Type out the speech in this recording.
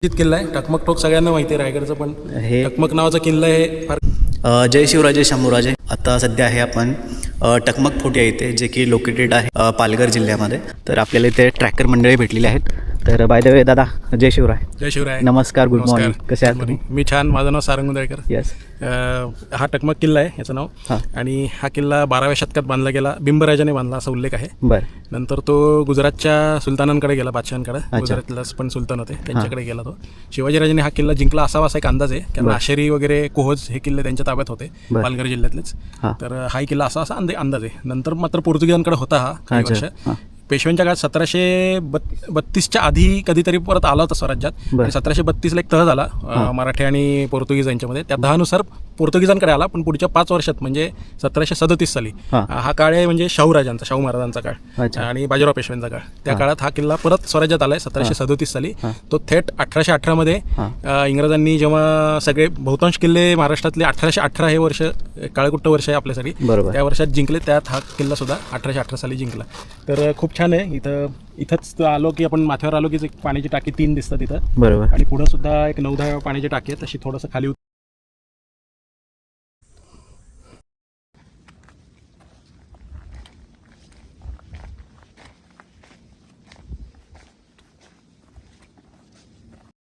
किल्ला आहे टकमक टोक सगळ्यांना माहिती आहे रायगडचं, पण हे टकमक नावाचा किल्ला आहे फार. जय शिवराजे शंभूराजे. आता सध्या आहे आपण टकमक फोर्ट या इथे, जे की लोकेटेड आहे पालघर जिल्ह्यामध्ये. तर आपल्याला इथे ट्रॅकर मंडळी भेटलेली आहेत. तर बाय द वे दादा, जय शिवराय. जय शिवराय. नमस्कार, गुड मॉर्निंग. कसे आहात तुम्ही? मी छान. माझं नाव सारंग मुंदळकर. येस. हा टकमक किल्ला आहे याचं नाव. हां. आणि हा किल्ला 12व्या शतकात बांधला गेला, बिंबराजाने बांधला असा उल्लेख आहे. बरं. नंतर तो गुजरातच्या सुलतानांकडे गेला, बादशहांकडे. गुजरातलाच पण सुलतान होते, त्यांच्याकडे गेला तो. शिवाजीराजांनी हा किल्ला जिंकला असावा असा एक अंदाज आहे, कारण आशेरी वगैरे कोहोज हे किल्ले त्यांच्या ताब्यात होते पालघर जिल्ह्यातलेच. तर हा किल्ला असा अंदाज आहे. नंतर मात्र पोर्तुगीजांकडे होता हा काही वर्ष. पेशव्यांच्या काळात 1732च्या आधी कधीतरी परत आला होता स्वराज्यात. आणि 1732ला एक तह झाला मराठी आणि पोर्तुगीज यांच्यामध्ये. त्या तहानुसार पोर्तुगीजांकडे आला, पण पुढच्या 5 वर्षात म्हणजे 1737 साली हा काळ आहे म्हणजे शाहू महाराजांचा काळ आणि बाजीराव पेशव्यांचा काळ. त्या काळात हा किल्ला परत स्वराज्यात आलाय 1737 साली. तो थेट 1818 मध्ये इंग्रजांनी जेव्हा सगळे बहुतांश किल्ले महाराष्ट्रातले 1818 हे वर्ष काळकुट्ट वर्ष आहे आपल्यासाठी, त्या वर्षात जिंकले. त्यात हा किल्ला सुद्धा 1818 साली जिंकला. तर खूप छान आहे. इथंच आलो की आपण माथ्यावर आलो की पाण्याची टाकी 3 दिसतात इथं. बरोबर. आणि पुढं सुद्धा एक 9-10 पाण्याची टाकी आहे, तशी थोडंसं खाली